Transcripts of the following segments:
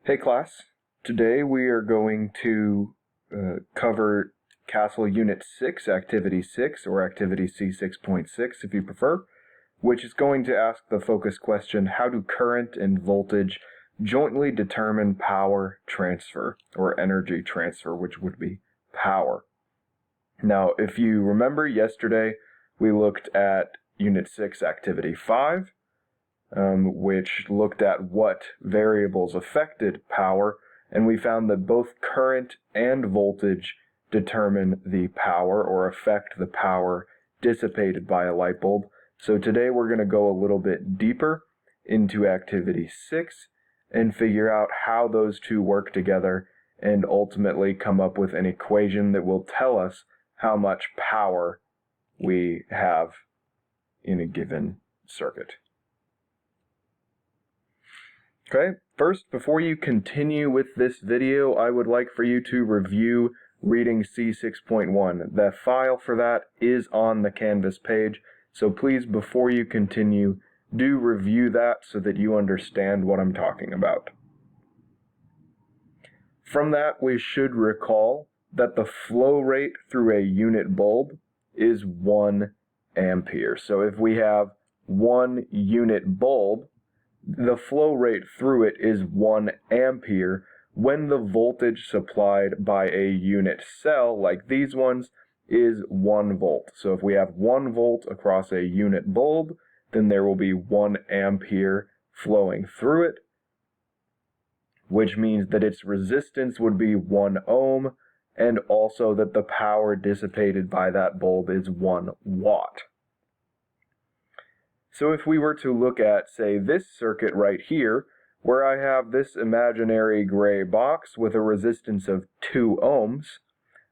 Hey class, today we are going to cover Castle Unit 6, Activity 6, or Activity C6.6 if you prefer, which is going to ask the focus question, how do current and voltage jointly determine power transfer, or energy transfer, which would be power. Now, if you remember yesterday, we looked at Unit 6, Activity 5, which looked at what variables affected power, and we found that both current and voltage determine the power or affect the power dissipated by a light bulb. So today we're going to go a little bit deeper into Activity 6 and figure out how those two work together and ultimately come up with an equation that will tell us how much power we have in a given circuit. Okay, first, before you continue with this video, I would like for you to review reading C6.1. The file for that is on the Canvas page, so please, before you continue, do review that so that you understand what I'm talking about. From that, we should recall that the flow rate through a unit bulb is 1 ampere. So if we have 1 unit bulb, the flow rate through it is 1 ampere when the voltage supplied by a unit cell, like these ones, is 1 volt. So if we have 1 volt across a unit bulb, then there will be 1 ampere flowing through it, which means that its resistance would be 1 ohm, and also that the power dissipated by that bulb is 1 watt. So if we were to look at, say, this circuit right here, where I have this imaginary gray box with a resistance of 2 ohms,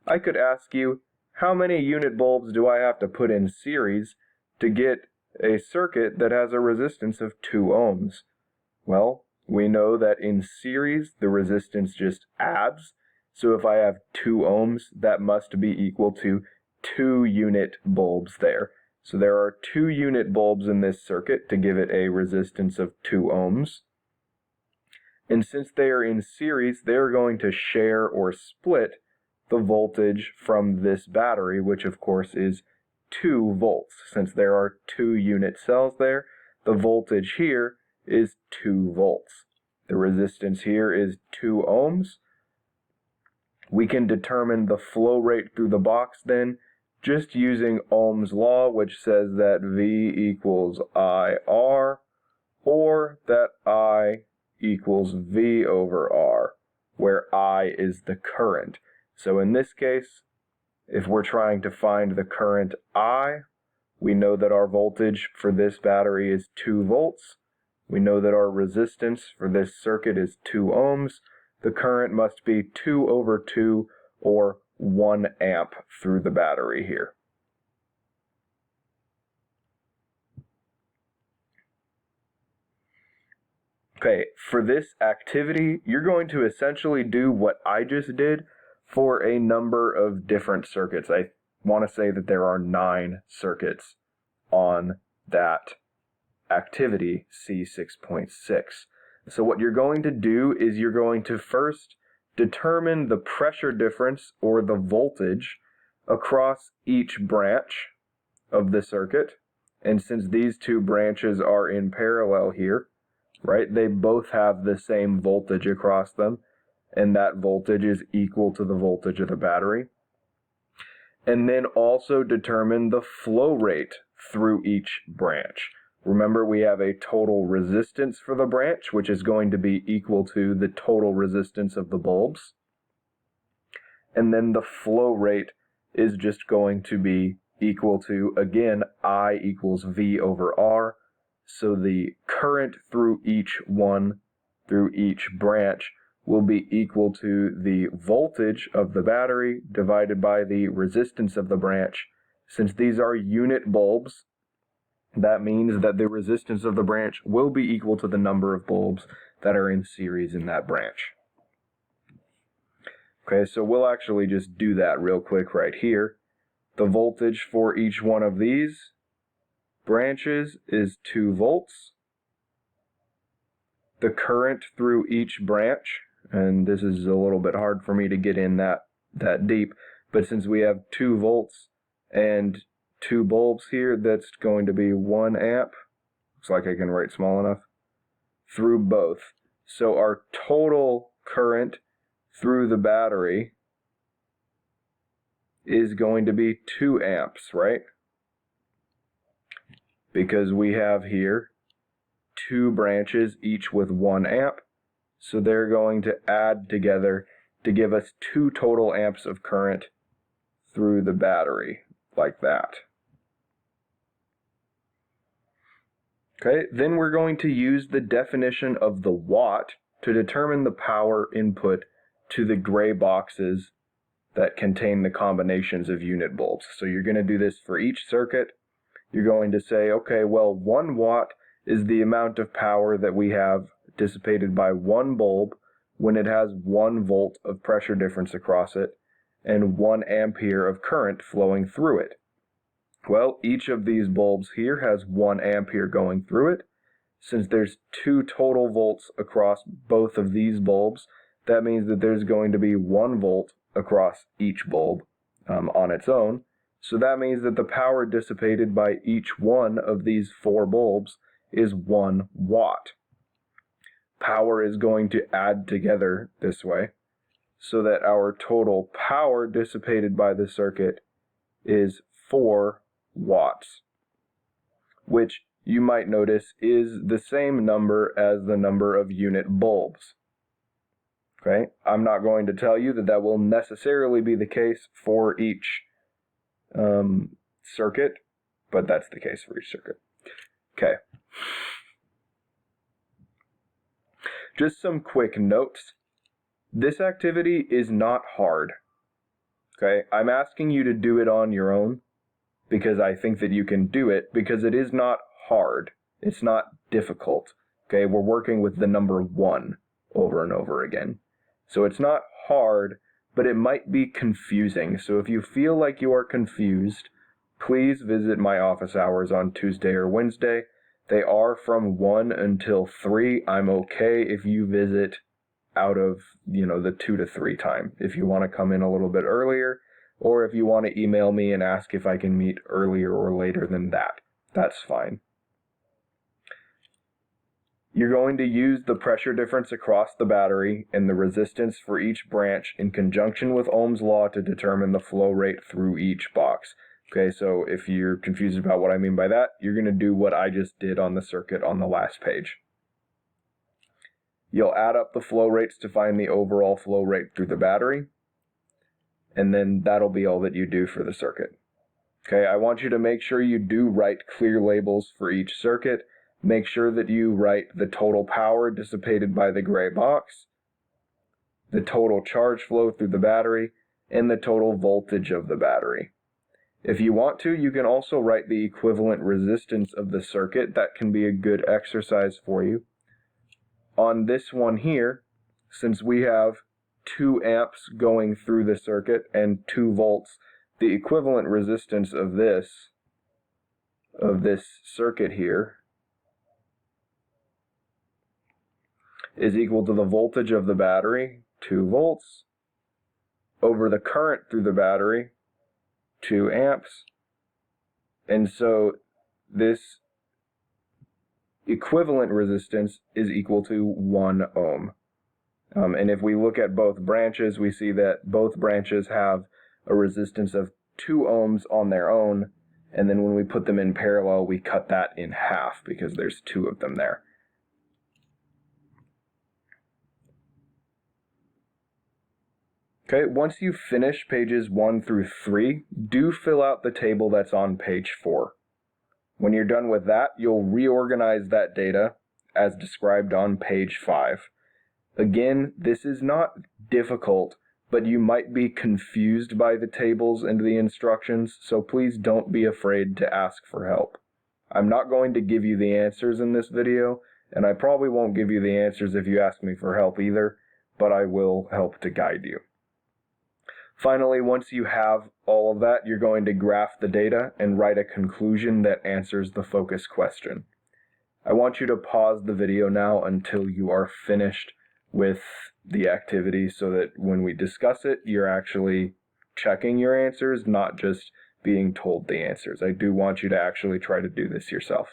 I could ask you, how many unit bulbs do I have to put in series to get a circuit that has a resistance of 2 ohms? Well, we know that in series, the resistance just adds. So if I have 2 ohms, that must be equal to 2 unit bulbs there. So there are 2 unit bulbs in this circuit to give it a resistance of 2 ohms. And since they are in series, they're going to share or split the voltage from this battery, which of course is 2 volts. Since there are 2 unit cells there, the voltage here is 2 volts. The resistance here is 2 ohms. We can determine the flow rate through the box then just using Ohm's law, which says that V equals IR, or that I equals V over R, where I is the current. So in this case, if we're trying to find the current I, we know that our voltage for this battery is 2 volts. We know that our resistance for this circuit is 2 ohms. The current must be 2 over 2, or 1 amp through the battery here. Okay, for this activity, you're going to essentially do what I just did for a number of different circuits. I want to say that there are 9 circuits on that activity, C6.6. So what you're going to do is you're going to first determine the pressure difference or the voltage across each branch of the circuit. And since these 2 branches are in parallel here, right, they both have the same voltage across them, and that voltage is equal to the voltage of the battery. And then also determine the flow rate through each branch. Remember, we have a total resistance for the branch, which is going to be equal to the total resistance of the bulbs. And then the flow rate is just going to be equal to, again, I equals V over R. So the current through each branch will be equal to the voltage of the battery divided by the resistance of the branch. Since these are unit bulbs, that means that the resistance of the branch will be equal to the number of bulbs that are in series in that branch. Okay, so we'll actually just do that real quick right here. The voltage for each one of these branches is 2 volts. the current through each branch, and this is a little bit hard for me to get in that deep, but since we have 2 volts and 2 bulbs here, that's going to be 1 amp. Looks like I can write small enough. Through both. So our total current through the battery is going to be 2 amps, right? Because we have here 2 branches, each with 1 amp. So they're going to add together to give us 2 total amps of current through the battery, like that. Okay, then we're going to use the definition of the watt to determine the power input to the gray boxes that contain the combinations of unit bulbs. So you're going to do this for each circuit. You're going to say, okay, well, 1 watt is the amount of power that we have dissipated by 1 bulb when it has 1 volt of pressure difference across it and 1 ampere of current flowing through it. Well, each of these bulbs here has 1 ampere going through it. Since there's 2 total volts across both of these bulbs, that means that there's going to be 1 volt across each bulb on its own. So that means that the power dissipated by each one of these 4 bulbs is 1 watt. Power is going to add together this way, so that our total power dissipated by the circuit is 4 watts, which you might notice is the same number as the number of unit bulbs. Okay, I'm not going to tell you that that will necessarily be the case for each circuit, but that's the case for each circuit. Okay. Just some quick notes. This activity is not hard. Okay, I'm asking you to do it on your own because I think that you can do it, because it is not hard. It's not difficult. Okay, we're working with the number 1 over and over again. So it's not hard, but it might be confusing. So if you feel like you are confused, please visit my office hours on Tuesday or Wednesday. They are from 1 until 3. I'm okay if you visit out of, the 2 to 3 time. If you want to come in a little bit earlier, or if you want to email me and ask if I can meet earlier or later than that, that's fine. You're going to use the pressure difference across the battery and the resistance for each branch in conjunction with Ohm's law to determine the flow rate through each box. Okay, so if you're confused about what I mean by that, you're going to do what I just did on the circuit on the last page. You'll add up the flow rates to find the overall flow rate through the battery, and then that'll be all that you do for the circuit. Okay, I want you to make sure you do write clear labels for each circuit. Make sure that you write the total power dissipated by the gray box, the total charge flow through the battery, and the total voltage of the battery. If you want to, you can also write the equivalent resistance of the circuit. That can be a good exercise for you. On this one here, since we have 2 amps going through the circuit and 2 volts, the equivalent resistance of this circuit here is equal to the voltage of the battery, 2 volts, over the current through the battery, 2 amps. And so this equivalent resistance is equal to 1 ohm. And if we look at both branches, we see that both branches have a resistance of 2 ohms on their own, and then when we put them in parallel, we cut that in half because there's 2 of them there. Okay, once you finish pages 1 through 3, do fill out the table that's on page 4. When you're done with that, you'll reorganize that data as described on page 5. Again, this is not difficult, but you might be confused by the tables and the instructions, so please don't be afraid to ask for help. I'm not going to give you the answers in this video, and I probably won't give you the answers if you ask me for help either, but I will help to guide you. Finally, once you have all of that, you're going to graph the data and write a conclusion that answers the focus question. I want you to pause the video now until you are finished with the activity so that when we discuss it, you're actually checking your answers, not just being told the answers. I do want you to actually try to do this yourself.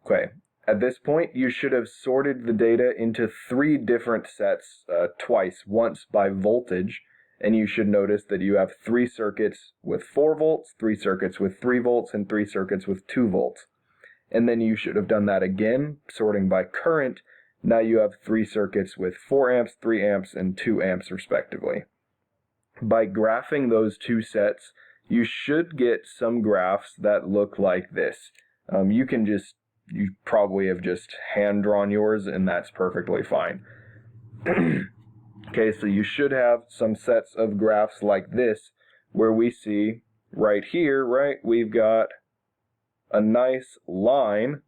Okay, at this point, you should have sorted the data into 3 different sets twice, once by voltage, and you should notice that you have 3 circuits with 4 volts, 3 circuits with 3 volts, and 3 circuits with 2 volts. And then you should have done that again, sorting by current. Now you have 3 circuits with 4 amps, 3 amps, and 2 amps respectively. By graphing those 2 sets, you should get some graphs that look like this. You probably have just hand-drawn yours, and that's perfectly fine. Okay, so you should have some sets of graphs like this, where we see right here, right, we've got a nice line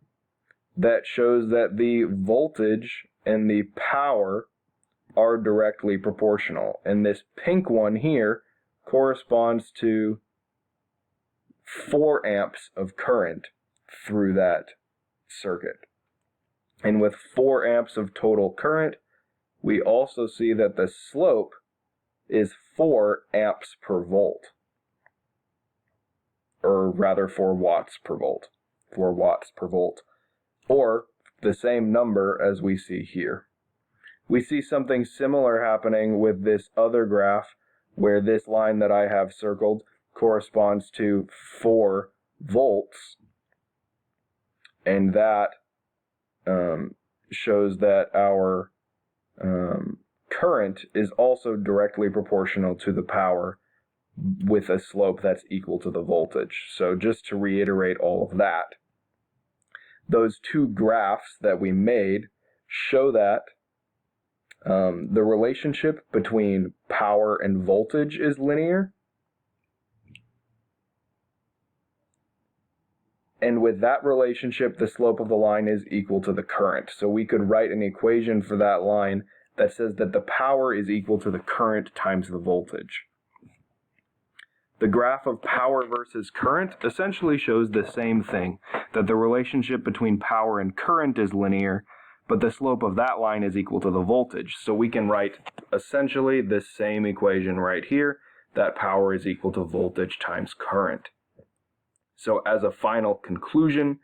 that shows that the voltage and the power are directly proportional. And this pink one here corresponds to 4 amps of current through that circuit. And with 4 amps of total current, we also see that the slope is 4 amps per volt. Or rather 4 watts per volt. 4 watts per volt. Or the same number as we see here. We see something similar happening with this other graph, where this line that I have circled corresponds to 4 volts. And that shows that our current is also directly proportional to the power with a slope that's equal to the voltage. So just to reiterate all of that, those 2 graphs that we made show that the relationship between power and voltage is linear. And with that relationship, the slope of the line is equal to the current. So we could write an equation for that line that says that the power is equal to the current times the voltage. The graph of power versus current essentially shows the same thing, that the relationship between power and current is linear, but the slope of that line is equal to the voltage. So we can write essentially this same equation right here, that power is equal to voltage times current. So as a final conclusion,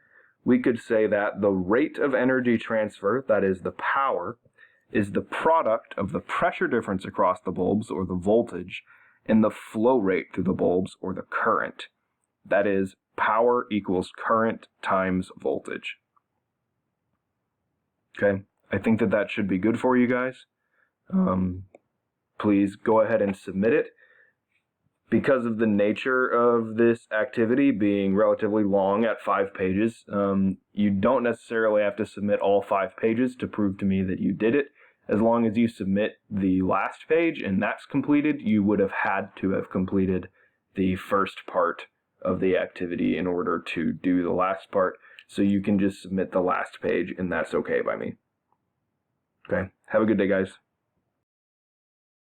we could say that the rate of energy transfer, that is the power, is the product of the pressure difference across the bulbs, or the voltage, and the flow rate through the bulbs, or the current. That is, power equals current times voltage. Okay, I think that should be good for you guys. Please go ahead and submit it. Because of the nature of this activity being relatively long at 5 pages, you don't necessarily have to submit all 5 pages to prove to me that you did it. As long as you submit the last page and that's completed, you would have had to have completed the first part of the activity in order to do the last part. So you can just submit the last page, and that's okay by me. Okay, have a good day, guys.